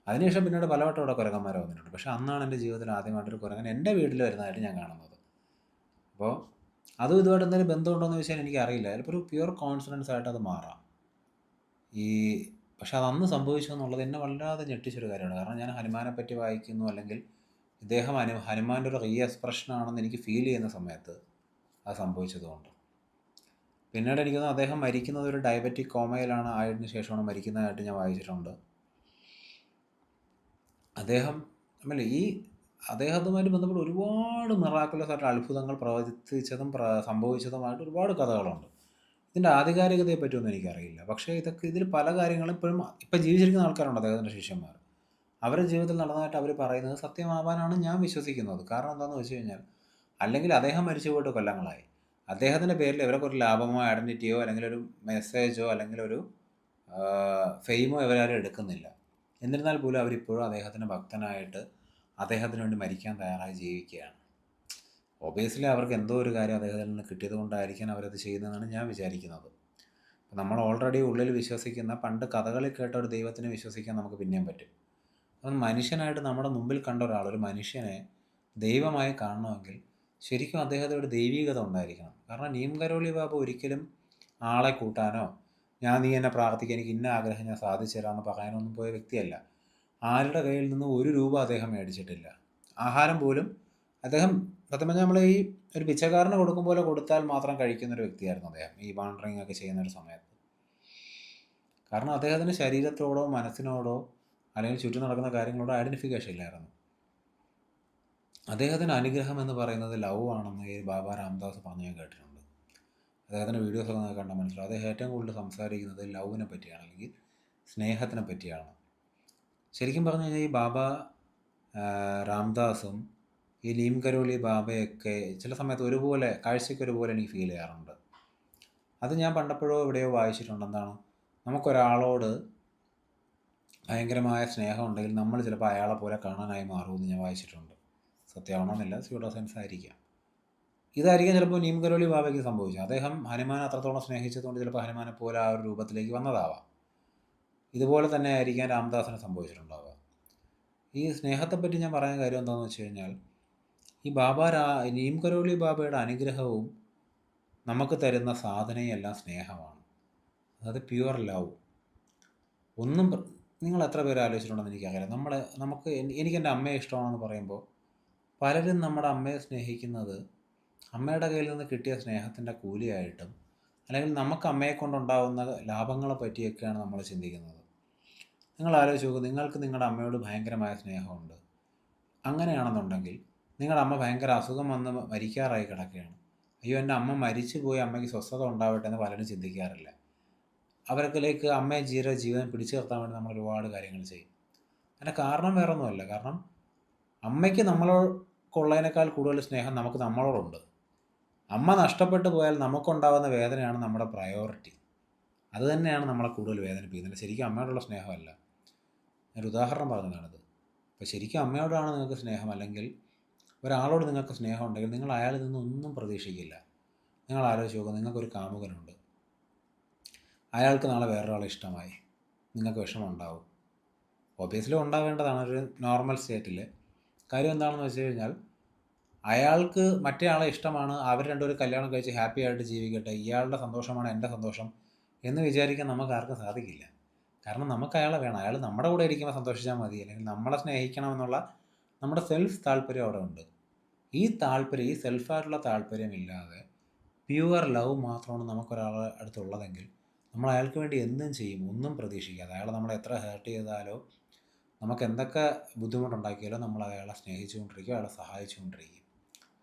അതിനുശേഷം പിന്നീട് പലവട്ടം ഇവിടെ കുരങ്ങന്മാർ വന്നിട്ടുണ്ട്. പക്ഷേ അന്നാണ് എൻ്റെ ജീവിതത്തിൽ ആദ്യമായിട്ടൊരു കുരങ്ങൻ എൻ്റെ വീട്ടിൽ വരുന്നതായിട്ട് ഞാൻ കാണുന്നത്. അപ്പോൾ അതും ഇതുമായിട്ട് എന്തെങ്കിലും ബന്ധമുണ്ടോ എന്ന് ചോദിച്ചാൽ എനിക്കറിയില്ല. ചിലപ്പോൾ ഒരു പ്യുവർ കോൺഫിഡൻസ് ആയിട്ട് അത് മാറാം. പക്ഷെ അതന്ന് സംഭവിച്ചു എന്നുള്ളത് എന്നെ വല്ലാതെ ഞെട്ടിച്ചൊരു കാര്യമാണ്. കാരണം ഞാൻ ഹനുമാനെ പറ്റി വായിക്കുന്നു, അല്ലെങ്കിൽ ഇദ്ദേഹം ഹനുമാൻ്റെ ഒരു റീ എക്സ്പ്രഷനാണെന്ന് എനിക്ക് ഫീൽ ചെയ്യുന്ന സമയത്ത് അത് സംഭവിച്ചതുകൊണ്ട്. പിന്നീട് എനിക്ക് തോന്നുന്നു അദ്ദേഹം മരിക്കുന്നത് ഒരു ഡയബറ്റിക് കോമയിലാണ് ആയതിനു ശേഷമാണ് മരിക്കുന്നതായിട്ട് ഞാൻ വായിച്ചിട്ടുണ്ട്. അദ്ദേഹത്തുമായിട്ട് ബന്ധപ്പെട്ട് ഒരുപാട് മിറാക്കുലസ് ആയിട്ടുള്ള അത്ഭുതങ്ങൾ പ്രവചിച്ചതും സംഭവിച്ചതുമായിട്ട് ഒരുപാട് കഥകളുണ്ട്. ഇതിൻ്റെ ആധികാരികതയെ പറ്റിയൊന്നും എനിക്കറിയില്ല. പക്ഷേ ഇതിൽ പല കാര്യങ്ങളും ഇപ്പം ജീവിച്ചിരിക്കുന്ന ആൾക്കാരുണ്ട്, അദ്ദേഹത്തിൻ്റെ ശിഷ്യന്മാർ. അവരുടെ ജീവിതത്തിൽ നടന്നതായിട്ട് അവർ പറയുന്നത് സത്യമാവാനാണ് ഞാൻ വിശ്വസിക്കുന്നത്. കാരണം എന്താണെന്ന് വെച്ച് കഴിഞ്ഞാൽ, അല്ലെങ്കിൽ അദ്ദേഹം മരിച്ചു പോയിട്ട് കൊല്ലങ്ങളായി. അദ്ദേഹത്തിൻ്റെ പേരിൽ ഇവരൊക്കെ ഒരു ലാഭമോ ഐഡൻറ്റിറ്റിയോ അല്ലെങ്കിൽ ഒരു മെസ്സേജോ അല്ലെങ്കിൽ ഒരു ഫെയിമോ ഇവരാരും എടുക്കുന്നില്ല. എന്നിരുന്നാൽ പോലും അവരിപ്പോഴും അദ്ദേഹത്തിൻ്റെ ഭക്തനായിട്ട് അദ്ദേഹത്തിന് വേണ്ടി മരിക്കാൻ തയ്യാറായി ജീവിക്കുകയാണ്. ഒബിയസ്ലി അവർക്ക് എന്തോ ഒരു കാര്യം അദ്ദേഹത്തിൽ നിന്ന് കിട്ടിയത് കൊണ്ടായിരിക്കാൻ അവരത് ചെയ്യുന്നതെന്നാണ് ഞാൻ വിചാരിക്കുന്നത്. നമ്മൾ ഓൾറെഡി ഉള്ളിൽ വിശ്വസിക്കുന്ന, പണ്ട് കഥകളിൽ കേട്ട ഒരു ദൈവത്തിനെ വിശ്വസിക്കാൻ നമുക്ക് പിന്നെയും പറ്റും. അപ്പം മനുഷ്യനായിട്ട് നമ്മുടെ മുമ്പിൽ കണ്ട ഒരാൾ, ഒരു മനുഷ്യനെ ദൈവമായി കാണണമെങ്കിൽ ശരിക്കും അദ്ദേഹത്തിന് ഒരു ദൈവീകത ഉണ്ടായിരിക്കണം. കാരണം നീം കരോളി ബാബ ഒരിക്കലും ആളെ കൂട്ടാനോ നീ എന്നെ പ്രാർത്ഥിക്കുക, എനിക്ക് ഇന്ന ആഗ്രഹം ഞാൻ സാധിച്ചു തരാമെന്ന് പറയാനൊന്നും പോയ വ്യക്തിയല്ല. ആരുടെ കയ്യിൽ നിന്നും ഒരു രൂപ അദ്ദേഹം മേടിച്ചിട്ടില്ല. ആഹാരം പോലും അദ്ദേഹം സത്യം പറഞ്ഞാൽ നമ്മൾ ഈ ഒരു പിച്ചക്കാരന് കൊടുക്കും പോലെ കൊടുത്താൽ മാത്രം കഴിക്കുന്നൊരു വ്യക്തിയായിരുന്നു അദ്ദേഹം ഈ വാണ്ടറിങ് ഒക്കെ ചെയ്യുന്നൊരു സമയത്ത്. കാരണം അദ്ദേഹത്തിന് ശരീരത്തോടോ മനസ്സിനോടോ അല്ലെങ്കിൽ ചുറ്റും നടക്കുന്ന കാര്യങ്ങളോടോ ഐഡൻറ്റിഫിക്കേഷൻ ഇല്ലായിരുന്നു. അദ്ദേഹത്തിൻ്റെ അനുഗ്രഹം എന്ന് പറയുന്നത് ലവ് ആണെന്ന് ഈ ബാബ രാംദാസ് പറഞ്ഞ് ഞാൻ കേട്ടിട്ടുണ്ട്. അദ്ദേഹത്തിൻ്റെ വീഡിയോസൊക്കെ നമുക്ക് കണ്ടാൽ മനസ്സിലാവും. അദ്ദേഹം ഏറ്റവും കൂടുതൽ സംസാരിക്കുന്നത് ലവിനെ പറ്റിയാണ്, അല്ലെങ്കിൽ സ്നേഹത്തിനെ പറ്റിയാണ്. ശരിക്കും പറഞ്ഞു കഴിഞ്ഞാൽ ഈ ബാബ രാംദാസും ഈ നീം കരോളി ബാബയൊക്കെ ചില സമയത്ത് ഒരുപോലെ കാഴ്ചയ്ക്ക് ഒരുപോലെ എനിക്ക് ഫീൽ ചെയ്യാറുണ്ട്. അത് ഞാൻ പണ്ടപ്പോഴോ എവിടെയോ വായിച്ചിട്ടുണ്ട്. എന്താണ്, നമുക്കൊരാളോട് ഭയങ്കരമായ സ്നേഹം ഉണ്ടെങ്കിൽ നമ്മൾ ചിലപ്പോൾ അയാളെ പോലെ കാണാനായി മാറുമെന്ന് ഞാൻ വായിച്ചിട്ടുണ്ട്. സത്യമാണെന്നില്ല, സ്യൂഡോ സെൻസ് ആയിരിക്കാം. ഇതായിരിക്കാം ചിലപ്പോൾ നീം കരോളി ബാബയ്ക്ക് സംഭവിച്ചത്. അദ്ദേഹം ഹനുമാനെ അത്രത്തോളം സ്നേഹിച്ചതുകൊണ്ട് ചിലപ്പോൾ ഹനുമാനെ പോലെ ആ ഒരു രൂപത്തിലേക്ക് വന്നതാവാം. ഇതുപോലെ തന്നെ ആയിരിക്കാം രാംദാസിന് സംഭവിച്ചിട്ടുണ്ടാവുക. ഈ സ്നേഹത്തെപ്പറ്റി ഞാൻ പറയാൻ കാര്യം എന്താണെന്ന് വെച്ച് കഴിഞ്ഞാൽ, ഈ നീം കരോളി ബാബയുടെ അനുഗ്രഹവും നമുക്ക് തരുന്ന സാധനയും എല്ലാം സ്നേഹമാണ്. അതായത് പ്യുവർ ലവ്. നിങ്ങൾ എത്ര പേര് ആലോചിച്ചിട്ടുണ്ടെന്ന് എനിക്കറിയില്ല. എനിക്ക് എൻ്റെ അമ്മയെ ഇഷ്ടമാണെന്ന് പറയുമ്പോൾ പലരും നമ്മുടെ അമ്മയെ സ്നേഹിക്കുന്നത് അമ്മയുടെ കയ്യിൽ നിന്ന് കിട്ടിയ സ്നേഹത്തിൻ്റെ കൂലിയായിട്ടും, അല്ലെങ്കിൽ നമുക്ക് അമ്മയെ കൊണ്ടുണ്ടാകുന്ന ലാഭങ്ങളെ പറ്റിയൊക്കെയാണ് നമ്മൾ ചിന്തിക്കുന്നത്. നിങ്ങൾ ആലോചിച്ച് നോക്കൂ, നിങ്ങൾക്ക് നിങ്ങളുടെ അമ്മയോട് ഭയങ്കരമായ സ്നേഹമുണ്ട്. അങ്ങനെയാണെന്നുണ്ടെങ്കിൽ നിങ്ങളുടെ അമ്മ ഭയങ്കര അസുഖം വന്ന് മരിക്കാറായി കിടക്കുകയാണ്. അയ്യോ, എൻ്റെ അമ്മ മരിച്ചു പോയി, അമ്മയ്ക്ക് സ്വസ്ഥത ഉണ്ടാവട്ടെ എന്ന് പലരും ചിന്തിക്കാറില്ല. അവർക്കിലേക്ക് അമ്മയെ ജീവൻ പിടിച്ചു നിർത്താൻ വേണ്ടി നമ്മൾ ഒരുപാട് കാര്യങ്ങൾ ചെയ്യും. അതിൻ്റെ കാരണം വേറെ ഒന്നുമല്ല. കാരണം അമ്മയ്ക്ക് നമ്മളോടുള്ളതിനേക്കാൾ കൂടുതൽ സ്നേഹം നമുക്ക് നമ്മളോടുണ്ട്. അമ്മ നഷ്ടപ്പെട്ടു പോയാൽ നമുക്കുണ്ടാകുന്ന വേദനയാണ് നമ്മുടെ പ്രയോറിറ്റി. അത് തന്നെയാണ് നമ്മളെ കൂടുതൽ വേദനിപ്പിക്കുന്നത്. ശരിക്കും അമ്മയോടുള്ള സ്നേഹമല്ല. ഞാനൊരു ഉദാഹരണം പറഞ്ഞതാണിത്. അപ്പോൾ ശരിക്കും അമ്മയോടാണ് നിങ്ങൾക്ക് സ്നേഹം, അല്ലെങ്കിൽ ഒരാളോട് നിങ്ങൾക്ക് സ്നേഹം ഉണ്ടെങ്കിൽ നിങ്ങൾ അയാളിൽ നിന്നൊന്നും പ്രതീക്ഷിക്കില്ല. നിങ്ങൾ ആലോചിച്ച് നോക്കുക, നിങ്ങൾക്കൊരു കാമുകനുണ്ട്. അയാൾക്ക് നാളെ വേറൊരാളെ ഇഷ്ടമായി, നിങ്ങൾക്ക് വിഷമം ഉണ്ടാവും. ഒബിയസ്ലി ഉണ്ടാവേണ്ടതാണ് ഒരു നോർമൽ സ്റ്റേറ്റിൽ. കാര്യം എന്താണെന്ന് വെച്ച് കഴിഞ്ഞാൽ, അയാൾക്ക് മറ്റേ ആളെ ഇഷ്ടമാണ്, അവർ രണ്ടുപേരും കല്യാണം കഴിച്ച് ഹാപ്പി ആയിട്ട് ജീവിക്കട്ടെ, ഇയാളുടെ സന്തോഷമാണ് എൻ്റെ സന്തോഷം എന്ന് വിചാരിക്കാൻ നമുക്ക് ആർക്കും സാധിക്കില്ല. കാരണം നമുക്ക് അയാളെ വേണം. അയാൾ നമ്മുടെ കൂടെ ഇരിക്കുമ്പോൾ സന്തോഷിച്ചാൽ മതി, അല്ലെങ്കിൽ നമ്മളെ സ്നേഹിക്കണമെന്നുള്ള നമ്മുടെ സെൽഫ് താല്പര്യം അവിടെ ഉണ്ട്. ഈ സെൽഫായിട്ടുള്ള താല്പര്യമില്ലാതെ പ്യുവർ ലവ് മാത്രമാണ് നമുക്കൊരാളെ അടുത്തുള്ളതെങ്കിൽ നമ്മൾ അയാൾക്ക് വേണ്ടി എന്തും ചെയ്യും, ഒന്നും പ്രതീക്ഷിക്കാതെ. അയാളെ നമ്മളെ എത്ര ഹേർട്ട് ചെയ്താലോ, നമുക്ക് എന്തൊക്കെ ബുദ്ധിമുട്ടുണ്ടാക്കിയാലോ നമ്മൾ അയാളെ സ്നേഹിച്ചുകൊണ്ടിരിക്കും, അയാളെ സഹായിച്ചുകൊണ്ടിരിക്കും.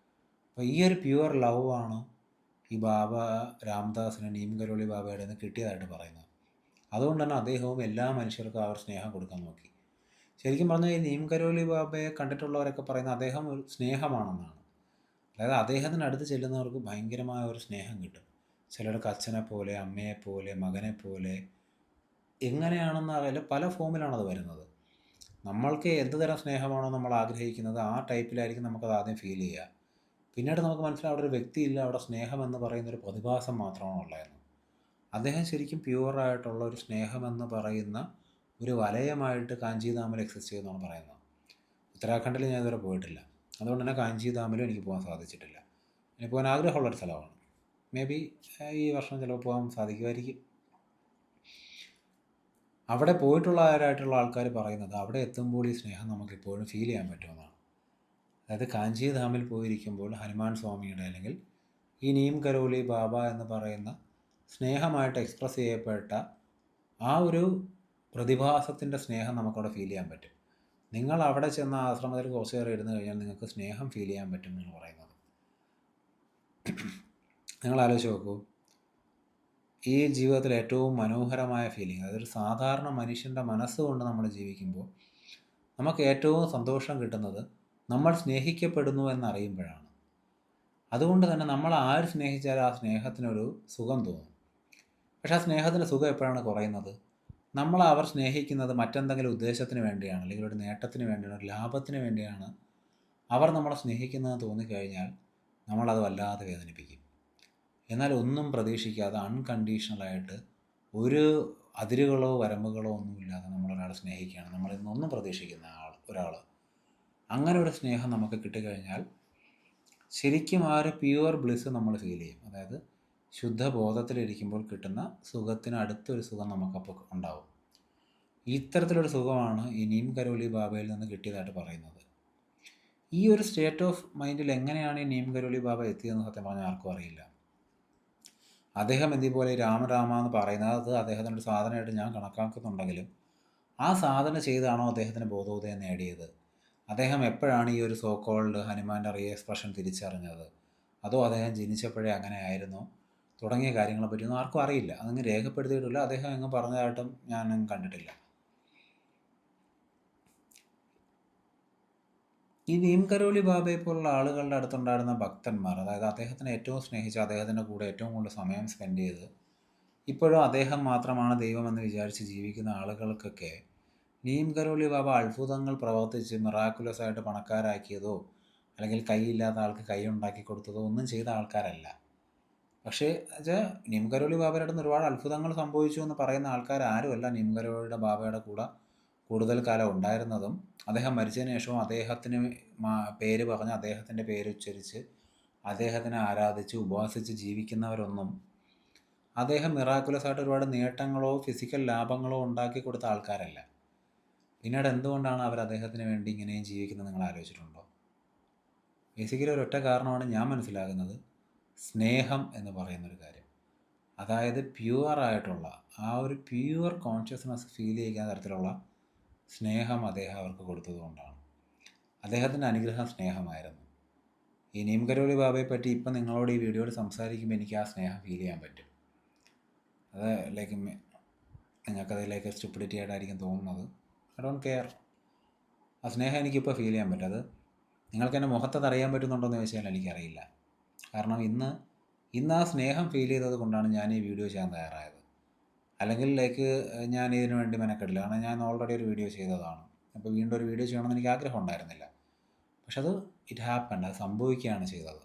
അപ്പോൾ ഈ ഒരു പ്യുവർ ലവ് ആണ് ഈ ബാബ രാംദാസിന് നീം കരോളി ബാബയുടെ നിന്ന് കിട്ടിയതായിട്ട് പറയുന്നത്. അതുകൊണ്ട് തന്നെ അദ്ദേഹവും എല്ലാ മനുഷ്യർക്കും ആ ഒരു സ്നേഹം കൊടുക്കാൻ നോക്കി. ശരിക്കും പറഞ്ഞാൽ ഈ നീം കരോളി ബാബയെ കണ്ടിട്ടുള്ളവരൊക്കെ പറയുന്നത് അദ്ദേഹം ഒരു സ്നേഹമാണെന്നാണ്. അതായത് അദ്ദേഹത്തിനടുത്ത് ചെല്ലുന്നവർക്ക് ഭയങ്കരമായ ഒരു സ്നേഹം കിട്ടും. ചിലർക്ക് അച്ഛനെ പോലെ, അമ്മയെ പോലെ, മകനെ പോലെ, എങ്ങനെയാണെന്ന് അറിയില്ല, പല ഫോമിലാണത് വരുന്നത്. നമ്മൾക്ക് എന്ത് തരം സ്നേഹമാണോ നമ്മൾ ആഗ്രഹിക്കുന്നത് ആ ടൈപ്പിലായിരിക്കും നമുക്കത് ആദ്യം ഫീൽ ചെയ്യുക. പിന്നീട് നമുക്ക് മനസ്സിലാവും അവിടെ ഒരു വ്യക്തിയില്ല, അവിടെ സ്നേഹം എന്ന് പറയുന്നൊരു പ്രതിഭാസം മാത്രമാണ് ഉള്ളതെന്ന്. അദ്ദേഹം ശരിക്കും പ്യുവറായിട്ടുള്ള ഒരു സ്നേഹമെന്ന് പറയുന്ന ഒരു വലയമായിട്ട് കാഞ്ചിധാമിൽ എക്സിസ്റ്റ് ചെയ്യുന്നതാണ് പറയുന്നത്. ഉത്തരാഖണ്ഡിൽ ഞാൻ ഇതുവരെ പോയിട്ടില്ല, അതുകൊണ്ട് തന്നെ കാഞ്ചിധാമിലും എനിക്ക് പോകാൻ സാധിച്ചിട്ടില്ല. എനിക്ക് പോകാൻ ആഗ്രഹമുള്ളൊരു സ്ഥലമാണ്. മേ ബി ഈ വർഷം ചിലപ്പോൾ പോകാൻ സാധിക്കുമായിരിക്കും. അവിടെ പോയിട്ടുള്ളവരായിട്ടുള്ള ആൾക്കാർ പറയുന്നത് അവിടെ എത്തുമ്പോൾ ഈ സ്നേഹം നമുക്കിപ്പോഴും ഫീൽ ചെയ്യാൻ പറ്റുമെന്നാണ്. അതായത് കാഞ്ചിധാമിൽ പോയിരിക്കുമ്പോൾ ഹനുമാൻ സ്വാമിയുടെ അല്ലെങ്കിൽ ഈ നീം കരോലി ബാബ എന്ന് പറയുന്ന സ്നേഹമായിട്ട് എക്സ്പ്രസ് ചെയ്യപ്പെട്ട ആ ഒരു പ്രതിഭാസത്തിൻ്റെ സ്നേഹം നമുക്കവിടെ ഫീൽ ചെയ്യാൻ പറ്റും. നിങ്ങൾ അവിടെ ചെന്ന ആശ്രമത്തിൽ കുറച്ച് നേരം ഇരുന്ന് കഴിഞ്ഞാൽ നിങ്ങൾക്ക് സ്നേഹം ഫീൽ ചെയ്യാൻ പറ്റും എന്നാണ് പറയുന്നത്. നിങ്ങൾ ആലോചിച്ച് നോക്കൂ, ഈ ജീവിതത്തിൽ ഏറ്റവും മനോഹരമായ ഫീലിംഗ്, അതൊരു സാധാരണ മനുഷ്യൻ്റെ മനസ്സുകൊണ്ട് നമ്മൾ ജീവിക്കുമ്പോൾ നമുക്ക് ഏറ്റവും സന്തോഷം കിട്ടുന്നത് നമ്മൾ സ്നേഹിക്കപ്പെടുന്നു എന്നറിയുമ്പോഴാണ്. അതുകൊണ്ട് തന്നെ നമ്മൾ ആര് സ്നേഹിച്ചാലും ആ സ്നേഹത്തിനൊരു സുഖം തോന്നും. പക്ഷെ ആ സ്നേഹത്തിൻ്റെ സുഖം എപ്പോഴാണ് കുറയുന്നത്? നമ്മൾ അവർ സ്നേഹിക്കുന്നത് മറ്റെന്തെങ്കിലും ഉദ്ദേശത്തിന് വേണ്ടിയാണ്, അല്ലെങ്കിൽ ഒരു നേട്ടത്തിന് വേണ്ടിയാണ്, ഒരു ലാഭത്തിന് വേണ്ടിയാണ് അവർ നമ്മളെ സ്നേഹിക്കുന്നതെന്ന് തോന്നിക്കഴിഞ്ഞാൽ നമ്മളത് വല്ലാതെ വേദനിപ്പിക്കും. എന്നാൽ ഒന്നും പ്രതീക്ഷിക്കാതെ അൺകണ്ടീഷണലായിട്ട് ഒരു അതിരുകളോ വരമ്പുകളോ ഒന്നുമില്ലാതെ നമ്മളൊരാളെ സ്നേഹിക്കുകയാണ്, നമ്മളിൽ നിന്നൊന്നും പ്രതീക്ഷിക്കുന്ന ഒരാൾ, അങ്ങനെ ഒരു സ്നേഹം നമുക്ക് കിട്ടിക്കഴിഞ്ഞാൽ ശരിക്കും ആ ഒരു പ്യുവർ ബ്ലിസ് നമ്മൾ ഫീൽ ചെയ്യും. അതായത് ശുദ്ധബോധത്തിലിരിക്കുമ്പോൾ കിട്ടുന്ന സുഖത്തിന് അടുത്തൊരു സുഖം നമുക്കപ്പോൾ ഉണ്ടാവും. ഇത്തരത്തിലൊരു സുഖമാണ് ഈ നീം കരോലി ബാബയിൽ നിന്ന് കിട്ടിയതായിട്ട് പറയുന്നത്. ഈ ഒരു സ്റ്റേറ്റ് ഓഫ് മൈൻഡിൽ എങ്ങനെയാണ് ഈ നീം കരോലി ബാബ എത്തിയതെന്ന് സത്യം പറഞ്ഞാൽ ആർക്കും അറിയില്ല. അദ്ദേഹം ഇതേപോലെ രാമ എന്ന് പറയുന്നത് അത് അദ്ദേഹത്തിൻ്റെ ഒരു സാധനമായിട്ട് ഞാൻ കണക്കാക്കുന്നുണ്ടെങ്കിലും ആ സാധന ചെയ്താണോ അദ്ദേഹത്തിന് ബോധോദയം നേടിയത്? അദ്ദേഹം എപ്പോഴാണ് ഈ ഒരു സോ കോൾഡ് ഹനുമാൻ്റെ റീ എക്സ്പ്രഷൻ തിരിച്ചറിഞ്ഞത്? അതോ അദ്ദേഹം ജനിച്ചപ്പോഴേ അങ്ങനെ ആയിരുന്നോ? തുടങ്ങിയ കാര്യങ്ങളെപ്പറ്റിയൊന്നും ആർക്കും അറിയില്ല. അതങ്ങ് രേഖപ്പെടുത്തിയിട്ടില്ല, അദ്ദേഹം അങ്ങ് പറഞ്ഞതായിട്ടും ഞാനും കണ്ടിട്ടില്ല. ഈ നീം കരോലി ബാബയെ പോലുള്ള ആളുകളുടെ അടുത്തുണ്ടായിരുന്ന ഭക്തന്മാർ, അതായത് അദ്ദേഹത്തിനെ ഏറ്റവും സ്നേഹിച്ച് അദ്ദേഹത്തിൻ്റെ കൂടെ ഏറ്റവും കൂടുതൽ സമയം സ്പെൻഡ് ചെയ്ത് ഇപ്പോഴും അദ്ദേഹം മാത്രമാണ് ദൈവമെന്ന് വിചാരിച്ച് ജീവിക്കുന്ന ആളുകൾക്കൊക്കെ നീം കരോലി ബാബ അത്ഭുതങ്ങൾ പ്രവർത്തിച്ച് മിറാക്കുലസ് ആയിട്ട് പണക്കാരാക്കിയതോ അല്ലെങ്കിൽ കൈയില്ലാത്ത ആൾക്ക് കൈ ഉണ്ടാക്കി കൊടുത്തതോ ഒന്നും ചെയ്ത ആൾക്കാരല്ല. പക്ഷേ വെച്ചാൽ നീം കരോലി ബാബയുടെ അടുത്ത് ഒരുപാട് അത്ഭുതങ്ങൾ സംഭവിച്ചു എന്ന് പറയുന്ന ആൾക്കാരാരുമല്ല നീം കരോലിയുടെ ബാബയുടെ കൂടെ കൂടുതൽ കാലം ഉണ്ടായിരുന്നതും അദ്ദേഹം മരിച്ചതിന് ശേഷവും അദ്ദേഹത്തിന് പേര് പറഞ്ഞ് അദ്ദേഹത്തിൻ്റെ പേര് ഉച്ചരിച്ച് അദ്ദേഹത്തിനെ ആരാധിച്ച് ഉപാസിച്ച് ജീവിക്കുന്നവരൊന്നും അദ്ദേഹം മിറാക്കുലസ് ആയിട്ട് ഒരുപാട് നേട്ടങ്ങളോ ഫിസിക്കൽ ലാഭങ്ങളോ ഉണ്ടാക്കി കൊടുത്ത ആൾക്കാരല്ല. പിന്നീട് എന്തുകൊണ്ടാണ് അവർ അദ്ദേഹത്തിന് വേണ്ടി ഇങ്ങനെയും ജീവിക്കുന്നത് നിങ്ങൾ ആലോചിച്ചിട്ടുണ്ടോ? ബേസിക്കലി ഒരൊറ്റ കാരണമാണ് ഞാൻ മനസ്സിലാകുന്നത്, സ്നേഹം എന്ന് പറയുന്നൊരു കാര്യം. അതായത് പ്യുവറായിട്ടുള്ള ആ ഒരു പ്യുവർ കോൺഷ്യസ്നെസ് ഫീൽ ചെയ്യുന്ന തരത്തിലുള്ള സ്നേഹം അദ്ദേഹം അവർക്ക് കൊടുത്തതുകൊണ്ടാണ്. അദ്ദേഹത്തിൻ്റെ അനുഗ്രഹം സ്നേഹമായിരുന്നു. ഈ നീം കരോലി ബാബയെ പറ്റി ഇപ്പം നിങ്ങളോട് ഈ വീഡിയോയിൽ സംസാരിക്കുമ്പോൾ എനിക്ക് ആ സ്നേഹം ഫീൽ ചെയ്യാൻ പറ്റും. അത് ലൈക്ക് നിങ്ങൾക്കത് ലൈക്ക് സ്റ്റുപ്പിഡിറ്റി ആയിട്ടായിരിക്കും തോന്നുന്നത്. I don't care. ആ സ്നേഹം എനിക്കിപ്പോൾ ഫീൽ ചെയ്യാൻ പറ്റും. അത് നിങ്ങൾക്ക് എൻ്റെ മുഖത്തത് അറിയാൻ പറ്റുന്നുണ്ടോ എന്ന് ചോദിച്ചാൽ എനിക്കറിയില്ല. കാരണം ഇന്ന് ആ സ്നേഹം ഫീൽ ചെയ്തത് കൊണ്ടാണ് ഞാൻ ഈ വീഡിയോ ചെയ്യാൻ തയ്യാറായത്. അല്ലെങ്കിൽ ലൈക്ക് ഞാൻ ഇതിനു വേണ്ടി മെനക്കെടില്ല, കാരണം ഞാൻ ഓൾറെഡി ഒരു വീഡിയോ ചെയ്തതാണ്. അപ്പോൾ വീണ്ടും ഒരു വീഡിയോ ചെയ്യണമെന്ന് എനിക്ക് ആഗ്രഹം ഉണ്ടായിരുന്നില്ല. പക്ഷെ അത് ഇറ്റ് ഹാപ്പൻഡ്, അത് സംഭവിക്കുകയാണ് ചെയ്തത്.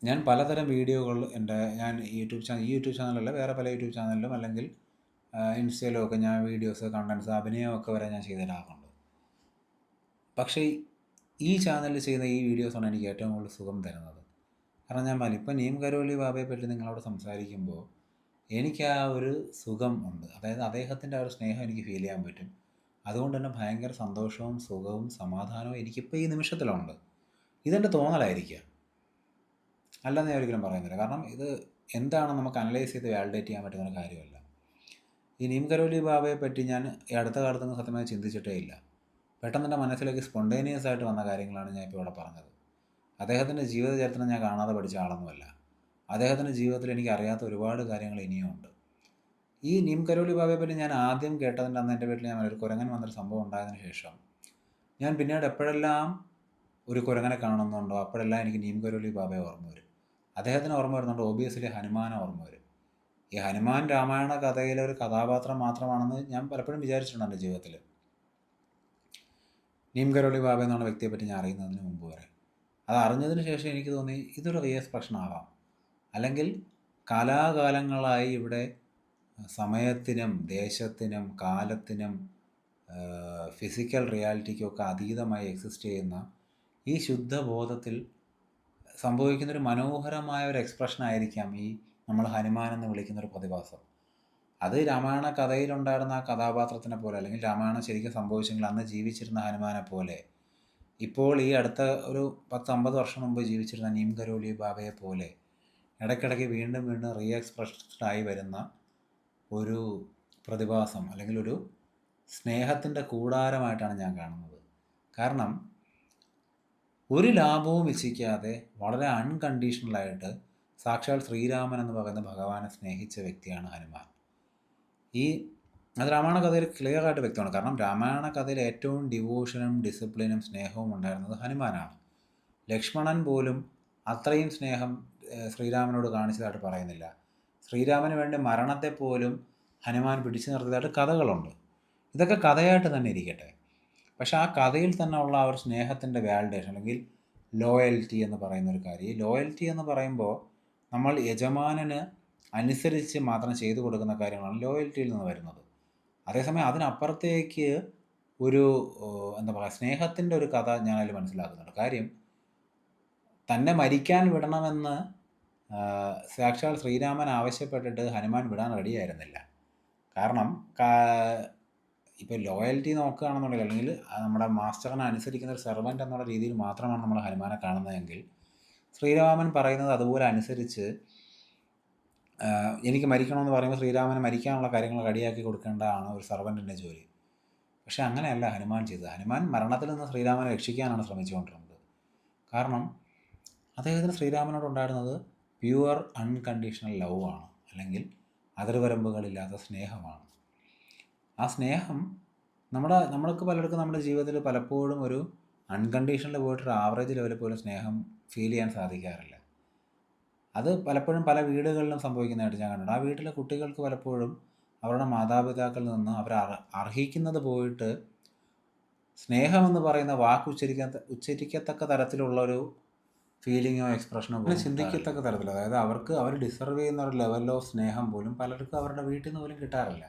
ഞാൻ പലതരം വീഡിയോകൾ ഞാൻ ഈ യൂട്യൂബ് ചാനലല്ല, വേറെ പല യൂട്യൂബ് ചാനലിലും അല്ലെങ്കിൽ ഇൻസ്റ്റയിലും ഒക്കെ ഞാൻ വീഡിയോസ് കണ്ടൻസ് അഭിനയമൊക്കെ വരെ ഞാൻ ചെയ്തിടാറുണ്ട്. പക്ഷേ ഈ ചാനലിൽ ചെയ്യുന്ന ഈ വീഡിയോസാണ് എനിക്ക് ഏറ്റവും കൂടുതൽ സുഖം തരുന്നത്. കാരണം ഞാൻ ഇപ്പം നീം കരോലി ബാബയെ പറ്റി നിങ്ങളോട് സംസാരിക്കുമ്പോൾ എനിക്ക് ആ ഒരു സുഖം ഉണ്ട്. അതായത് അദ്ദേഹത്തിൻ്റെ ആ ഒരു സ്നേഹം എനിക്ക് ഫീൽ ചെയ്യാൻ പറ്റും. അതുകൊണ്ട് തന്നെ ഭയങ്കര സന്തോഷവും സുഖവും സമാധാനവും എനിക്കിപ്പോൾ ഈ നിമിഷത്തിലുണ്ട്. ഇതെൻ്റെ തോന്നലായിരിക്കുക, അല്ലെന്ന് ഞാൻ ഒരിക്കലും പറയുന്നില്ല. കാരണം ഇത് എന്താണ് നമുക്ക് അനലൈസ് ചെയ്ത് വാലിഡേറ്റ് ചെയ്യാൻ പറ്റുന്ന കാര്യമല്ല. ഈ നീം കരോലി ബാബയെ പറ്റി ഞാൻ ഈ അടുത്ത കാലത്തൊന്നും സത്യമായി ചിന്തിച്ചിട്ടേ ഇല്ല. പെട്ടെന്ന് എൻ്റെ മനസ്സിലേക്ക് സ്പോണ്ടേനിയസ് ആയിട്ട് വന്ന കാര്യങ്ങളാണ് ഞാൻ ഇപ്പോൾ ഇവിടെ പറഞ്ഞത്. അദ്ദേഹത്തിൻ്റെ ജീവിതചരിത്രം ഞാൻ കാണാതെ പഠിച്ച ആളൊന്നുമല്ല. അദ്ദേഹത്തിൻ്റെ ജീവിതത്തിൽ എനിക്ക് അറിയാത്ത ഒരുപാട് കാര്യങ്ങൾ ഇനിയും ഉണ്ട്. ഈ നീം കരോളി ബാബയെ പറ്റി ഞാൻ ആദ്യം കേട്ടതിൻ്റെ അന്ന് എൻ്റെ വീട്ടിൽ ഞാൻ ഒരു കുരങ്ങൻ വന്നൊരു സംഭവം ഉണ്ടായതിനു ശേഷം ഞാൻ പിന്നീട് എപ്പോഴെല്ലാം ഒരു കുരങ്ങനെ കാണുന്നുണ്ടോ അപ്പോഴെല്ലാം എനിക്ക് നീം കരോളി ബാബയെ ഓർമ്മ വരും. അദ്ദേഹത്തിന് ഓർമ്മ വരുന്നുണ്ട്, ഒബിയസ്ലി ഹനുമാനെ ഓർമ്മ വരും. ഈ ഹനുമാൻ രാമായണ കഥയിലെ ഒരു കഥാപാത്രം മാത്രമാണെന്ന് ഞാൻ പലപ്പോഴും വിചാരിച്ചിട്ടുണ്ട് എൻ്റെ ജീവിതത്തിൽ. നീം കരോളി ബാബ എന്നുള്ള വ്യക്തിയെപ്പറ്റി ഞാൻ അറിയുന്നതിന് മുമ്പ് വരെ. അത് അറിഞ്ഞതിന് ശേഷം എനിക്ക് തോന്നി ഇതൊരു റീഎക്സ്പ്രഷൻ ആവാം, അല്ലെങ്കിൽ കാലാകാലങ്ങളായി ഇവിടെ സമയത്തിനും ദേശത്തിനും കാലത്തിനും ഫിസിക്കൽ റിയാലിറ്റിക്കൊക്കെ അതീതമായി എക്സിസ്റ്റ് ചെയ്യുന്ന ഈ ശുദ്ധബോധത്തിൽ സംഭവിക്കുന്നൊരു മനോഹരമായ ഒരു എക്സ്പ്രഷൻ ആയിരിക്കാം ഈ നമ്മൾ ഹനുമാൻ എന്ന് വിളിക്കുന്നൊരു പ്രതിഭാസം. അത് രാമായണ കഥയിലുണ്ടായിരുന്ന ആ കഥാപാത്രത്തിനെ പോലെ, അല്ലെങ്കിൽ രാമായണം ശരിക്കും സംഭവിച്ചെങ്കിൽ അന്ന് ജീവിച്ചിരുന്ന ഹനുമാനെ പോലെ ഇപ്പോൾ ഈ അടുത്ത ഒരു 10-50 വർഷം മുമ്പ് ജീവിച്ചിരുന്ന നീം കരോളി ബാബയെ പോലെ ഇടയ്ക്കിടയ്ക്ക് വീണ്ടും വീണ്ടും റീഎക്സ്പ്രസ്ഡായി വരുന്ന ഒരു പ്രതിഭാസം, അല്ലെങ്കിൽ ഒരു സ്നേഹത്തിൻ്റെ കൂടാരമായിട്ടാണ് ഞാൻ കാണുന്നത്. കാരണം ഒരു ലാഭവും ഇച്ഛിക്കാതെ വളരെ അൺകണ്ടീഷണലായിട്ട് സാക്ഷാൽ ശ്രീരാമൻ എന്ന് പറയുന്ന ഭഗവാനെ സ്നേഹിച്ച വ്യക്തിയാണ് ഹനുമാൻ. അത് രാമായണ കഥയിൽ ക്ലിയർ ആയിട്ട് വ്യക്തമാണ്. കാരണം രാമായണ കഥയിൽ ഏറ്റവും ഡിവോഷനും ഡിസിപ്ലിനും സ്നേഹവും ഉണ്ടായിരുന്നത് ഹനുമാനാണ്. ലക്ഷ്മണൻ പോലും അത്രയും സ്നേഹം ശ്രീരാമനോട് കാണിച്ചതായിട്ട് പറയുന്നില്ല. ശ്രീരാമന് വേണ്ടി മരണത്തെ പോലും ഹനുമാൻ പിടിച്ചു നിർത്തിയതായിട്ട് കഥകളുണ്ട്. ഇതൊക്കെ കഥയായിട്ട് തന്നെ ഇരിക്കട്ടെ, പക്ഷെ ആ കഥയിൽ തന്നെ ഉള്ള ആ ഒരു സ്നേഹത്തിൻ്റെ വാലിഡേഷൻ, അല്ലെങ്കിൽ ലോയൽറ്റി എന്ന് പറയുന്നൊരു കാര്യം. ഈ ലോയൽറ്റി എന്ന് പറയുമ്പോൾ നമ്മൾ യജമാനന് അനുസരിച്ച് മാത്രം ചെയ്തു കൊടുക്കുന്ന കാര്യങ്ങളാണ് ലോയൽറ്റിയിൽ നിന്ന് വരുന്നത്. അതേസമയം അതിനപ്പുറത്തേക്ക് ഒരു എന്താ പറയുക, സ്നേഹത്തിൻ്റെ ഒരു കഥ ഞാനതിൽ മനസ്സിലാക്കുന്നുണ്ട്. കാര്യം തന്നെ മരിക്കാൻ വിടണമെന്ന് സാക്ഷാൽ ശ്രീരാമൻ ആവശ്യപ്പെട്ടിട്ട് ഹനുമാൻ വിടാൻ റെഡിയായിരുന്നില്ല. കാരണം ഇപ്പോൾ ലോയൽറ്റി നോക്കുകയാണെന്നുണ്ടെങ്കിൽ, അല്ലെങ്കിൽ നമ്മുടെ മാസ്റ്ററിനെ അനുസരിക്കുന്ന ഒരു സെർവൻ്റ് എന്നുള്ള രീതിയിൽ മാത്രമാണ് നമ്മൾ ഹനുമാനെ കാണുന്നതെങ്കിൽ, ശ്രീരാമൻ പറയുന്നത് അതുപോലെ അനുസരിച്ച് എനിക്ക് മരിക്കണമെന്ന് പറയുമ്പോൾ ശ്രീരാമന് മരിക്കാനുള്ള കാര്യങ്ങൾ റെഡിയാക്കി കൊടുക്കേണ്ടതാണ് ഒരു സെർവൻറ്റിൻ്റെ ജോലി. പക്ഷേ അങ്ങനെയല്ല ഹനുമാൻ ചെയ്തത്. ഹനുമാൻ മരണത്തിൽ നിന്ന് ശ്രീരാമനെ രക്ഷിക്കാനാണ് ശ്രമിച്ചുകൊണ്ടിരുന്നത്. കാരണം അദ്ദേഹത്തിന് ശ്രീരാമനോടുണ്ടായിരുന്നത് പ്യുവർ അൺകണ്ടീഷണൽ ലവ് ആണ്, അല്ലെങ്കിൽ അതിർവരമ്പുകളില്ലാത്ത സ്നേഹമാണ്. ആ സ്നേഹം നമ്മൾക്ക് പലർക്കും നമ്മുടെ ജീവിതത്തിൽ പലപ്പോഴും ഒരു അൺകണ്ടീഷണൽ പോയിട്ടൊരു ആവറേജ് ലെവലിൽ പോലും സ്നേഹം ഫീൽ ചെയ്യാൻ സാധിക്കാറില്ല. അത് പലപ്പോഴും പല വീടുകളിലും സംഭവിക്കുന്നതായിട്ട് ഞാൻ കണ്ടിട്ടുണ്ട്. ആ വീട്ടിലെ കുട്ടികൾക്ക് പലപ്പോഴും അവരുടെ മാതാപിതാക്കളിൽ നിന്ന് അവർ അർഹിക്കുന്നത് പോയിട്ട് സ്നേഹമെന്ന് പറയുന്ന വാക്ക് ഉച്ചരിക്കത്തക്ക തരത്തിലുള്ളൊരു ഫീലിങ്ങോ എക്സ്പ്രഷനോ പോലും ചിന്തിക്കത്തക്ക തരത്തിൽ, അതായത് അവർ ഡിസർവ് ചെയ്യുന്ന ഒരു ലെവൽ ഓഫ് സ്നേഹം പോലും പലർക്കും അവരുടെ വീട്ടിൽ നിന്ന് പോലും കിട്ടാറില്ല.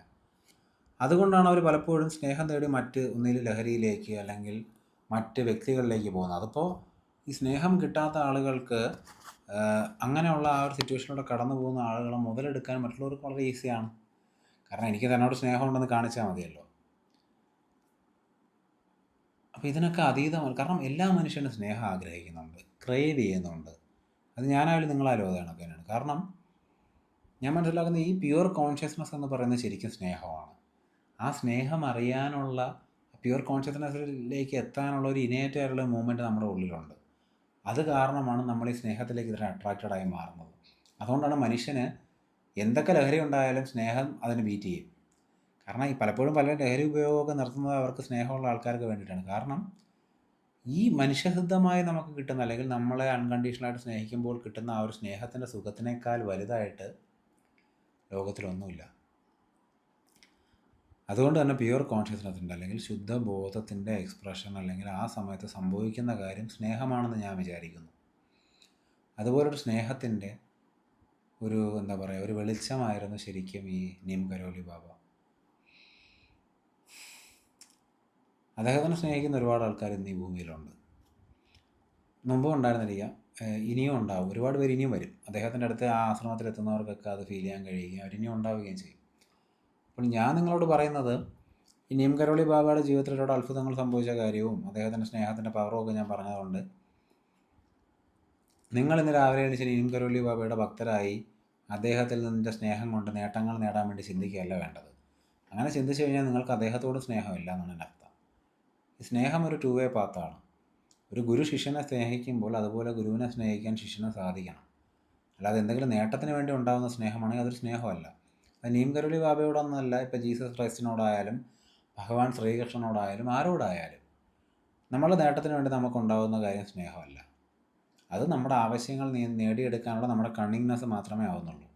അതുകൊണ്ടാണ് അവർ പലപ്പോഴും സ്നേഹം തേടി ഒന്നിൽ ലഹരിയിലേക്ക് അല്ലെങ്കിൽ മറ്റ് വ്യക്തികളിലേക്ക് പോകുന്നത്. അതിപ്പോൾ ഈ സ്നേഹം കിട്ടാത്ത ആളുകൾക്ക് അങ്ങനെയുള്ള ആ ഒരു സിറ്റുവേഷനിലൂടെ കടന്നു പോകുന്ന ആളുകളെ മുതലെടുക്കാൻ മറ്റുള്ളവർക്ക് വളരെ ഈസിയാണ്. കാരണം എനിക്ക് തന്നോട് സ്നേഹമുണ്ടെന്ന് കാണിച്ചാൽ മതിയല്ലോ. അപ്പോൾ ഇതിനൊക്കെ അതീതമാണ്. കാരണം എല്ലാ മനുഷ്യനും സ്നേഹം ആഗ്രഹിക്കുന്നുണ്ട്, ക്രേവ് ചെയ്യുന്നുണ്ട്. അത് ഞാനായാലും നിങ്ങളായാലും അത് കണക്കാണ്. കാരണം ഞാൻ മനസ്സിലാക്കുന്ന ഈ പ്യുവർ കോൺഷ്യസ്നസ് എന്ന് പറയുന്നത് ശരിക്കും സ്നേഹമാണ്. ആ സ്നേഹം അറിയാനുള്ള, പ്യുവർ കോൺഷ്യസ്നെസ്സിലേക്ക് എത്താനുള്ള ഒരു ഇനേറ്റായിട്ടുള്ള മൂവ്മെൻറ്റ് നമ്മുടെ ഉള്ളിലുണ്ട്. അത് കാരണമാണ് നമ്മൾ ഈ സ്നേഹത്തിലേക്ക് ഇത്ര അട്രാക്റ്റഡായി മാറുന്നത്. അതുകൊണ്ടാണ് മനുഷ്യന് എന്തൊക്കെ ലഹരി ഉണ്ടായാലും സ്നേഹം അതിന് ബീറ്റ് ചെയ്യും. കാരണം ഈ പലപ്പോഴും പല ലഹരി ഉപയോഗമൊക്കെ നിർത്തുന്നത് അവർക്ക് സ്നേഹമുള്ള ആൾക്കാർക്ക് വേണ്ടിയിട്ടാണ്. കാരണം ഈ മനുഷ്യസിദ്ധമായി നമുക്ക് കിട്ടുന്ന, അല്ലെങ്കിൽ നമ്മളെ അൺകണ്ടീഷണലായിട്ട് സ്നേഹിക്കുമ്പോൾ കിട്ടുന്ന ആ ഒരു സ്നേഹത്തിൻ്റെ സുഖത്തിനേക്കാൾ വലുതായിട്ട് ലോകത്തിലൊന്നുമില്ല. അതുകൊണ്ട് തന്നെ പ്യുവർ കോൺഷ്യസ്നെസ്സിൻ്റെ, അല്ലെങ്കിൽ ശുദ്ധബോധത്തിൻ്റെ എക്സ്പ്രഷൻ, അല്ലെങ്കിൽ ആ സമയത്ത് സംഭവിക്കുന്ന കാര്യം സ്നേഹമാണെന്ന് ഞാൻ വിചാരിക്കുന്നു. അതുപോലൊരു സ്നേഹത്തിൻ്റെ ഒരു എന്താ പറയുക, ഒരു വെളിച്ചമായിരുന്നു ശരിക്കും ഈ നീം കരോളി ബാബ. അദ്ദേഹത്തിനെ സ്നേഹിക്കുന്ന ഒരുപാട് ആൾക്കാർ ഇന്ന് ഈ ഭൂമിയിലുണ്ട്. മുമ്പും ഉണ്ടായിരുന്നിരിക്കാം, ഇനിയും ഉണ്ടാവും. ഒരുപാട് പേര് ഇനിയും വരും. അദ്ദേഹത്തിൻ്റെ അടുത്ത് ആ ആശ്രമത്തിലെത്തുന്നവർക്കൊക്കെ അത് ഫീൽ ചെയ്യാൻ കഴിയുകയും അവരിനിയും ഉണ്ടാവുകയും ചെയ്യും. അപ്പോൾ ഞാൻ നിങ്ങളോട് പറയുന്നത്, ഈ നീം കരോളി ബാബയുടെ ജീവിതത്തിൽ ഒരുപാട് അത്ഭുതങ്ങൾ സംഭവിച്ച കാര്യവും അദ്ദേഹത്തിൻ്റെ സ്നേഹത്തിൻ്റെ പവറും ഒക്കെ ഞാൻ പറഞ്ഞതുകൊണ്ട് നിങ്ങൾ ഇന്ന് രാവിലെ എണീച്ച് നീം കരോളി ബാബയുടെ ഭക്തരായി അദ്ദേഹത്തിൽ നിന്നിൻ്റെ സ്നേഹം കൊണ്ട് നേട്ടങ്ങൾ നേടാൻ വേണ്ടി ചിന്തിക്കുകയല്ല വേണ്ടത്. അങ്ങനെ ചിന്തിച്ചു കഴിഞ്ഞാൽ നിങ്ങൾക്ക് അദ്ദേഹത്തോട് സ്നേഹമില്ല എന്നാണ് എൻ്റെ അർത്ഥം. ഈ സ്നേഹം ഒരു 2 വേ പാത്താണ്. ഒരു ഗുരു ശിഷ്യനെ സ്നേഹിക്കുമ്പോൾ അതുപോലെ ഗുരുവിനെ സ്നേഹിക്കാൻ ശിഷ്യന് സാധിക്കണം. അല്ലാതെ എന്തെങ്കിലും നേട്ടത്തിന് വേണ്ടി ഉണ്ടാകുന്ന സ്നേഹമാണെങ്കിൽ അതൊരു സ്നേഹമല്ല. അത് നീം കരോളി ബാബയോടൊന്നല്ല, ഇപ്പോൾ ജീസസ് ക്രൈസ്റ്റിനോടായാലും ഭഗവാൻ ശ്രീകൃഷ്ണനോടായാലും ആരോടായാലും നമ്മളുടെ നേട്ടത്തിന് വേണ്ടി നമുക്കുണ്ടാകുന്ന കാര്യം സ്നേഹമല്ല. അത് നമ്മുടെ ആവശ്യങ്ങൾ നേടിയെടുക്കാനുള്ള നമ്മുടെ കണ്ണിങ്നെസ് മാത്രമേ ആവുന്നുള്ളൂ.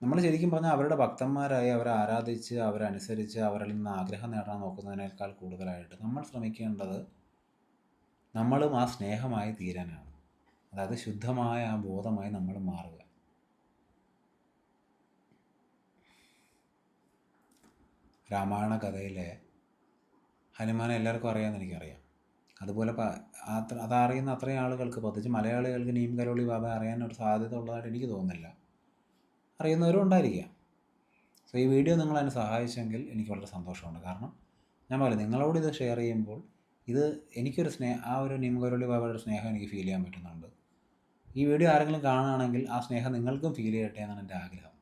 നമ്മൾ ശരിക്കും പറഞ്ഞാൽ അവരുടെ ഭക്തന്മാരായി അവരെ ആരാധിച്ച് അവരനുസരിച്ച് അവരിൽ നിന്ന് ആഗ്രഹം നേടാൻ നോക്കുന്നതിനേക്കാൾ കൂടുതലായിട്ട് നമ്മൾ ശ്രമിക്കേണ്ടത് നമ്മളും ആ സ്നേഹമായി തീരാനാണ്. അതായത് ശുദ്ധമായ ആ ബോധമായി നമ്മൾ മാറുക. രാമായണ കഥയിലെ ഹനുമാനെ എല്ലാവർക്കും അറിയാമെന്ന് എനിക്കറിയാം. അതുപോലെ അതറിയുന്ന അത്രയും ആളുകൾക്ക്, പ്രത്യേകിച്ച് മലയാളികൾക്ക് നീം കരോളി ബാബ അറിയാനൊരു സാധ്യത ഉള്ളതായിട്ട് എനിക്ക് തോന്നുന്നില്ല. അറിയുന്നവരും ഉണ്ടായിരിക്കാം. സോ ഈ വീഡിയോ നിങ്ങളതിനെ സഹായിച്ചെങ്കിൽ എനിക്ക് വളരെ സന്തോഷമുണ്ട്. കാരണം ഞാൻ പറയാം, നിങ്ങളോട് ഇത് ഷെയർ ചെയ്യുമ്പോൾ ഇത് എനിക്കൊരു ആ ഒരു നീം കരോളി ബാബയുടെ സ്നേഹം എനിക്ക് ഫീൽ ചെയ്യാൻ പറ്റുന്നുണ്ട്. ഈ വീഡിയോ ആരെങ്കിലും കാണുകയാണെങ്കിൽ ആ സ്നേഹം നിങ്ങൾക്കും ഫീൽ ചെയ്യട്ടെ എന്നാണ് എൻ്റെ ആഗ്രഹം.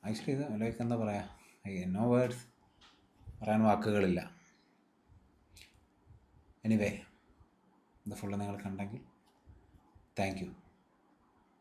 ആക്ച്വലി ഇത് ലൈക്ക് എന്താ പറയുക, നോ വേർഡ്സ്, പറയാൻ വാക്കുകളില്ല. എനിവേ, ഇത് ഫുള്ള് നിങ്ങൾ കണ്ടെങ്കിൽ താങ്ക് യു.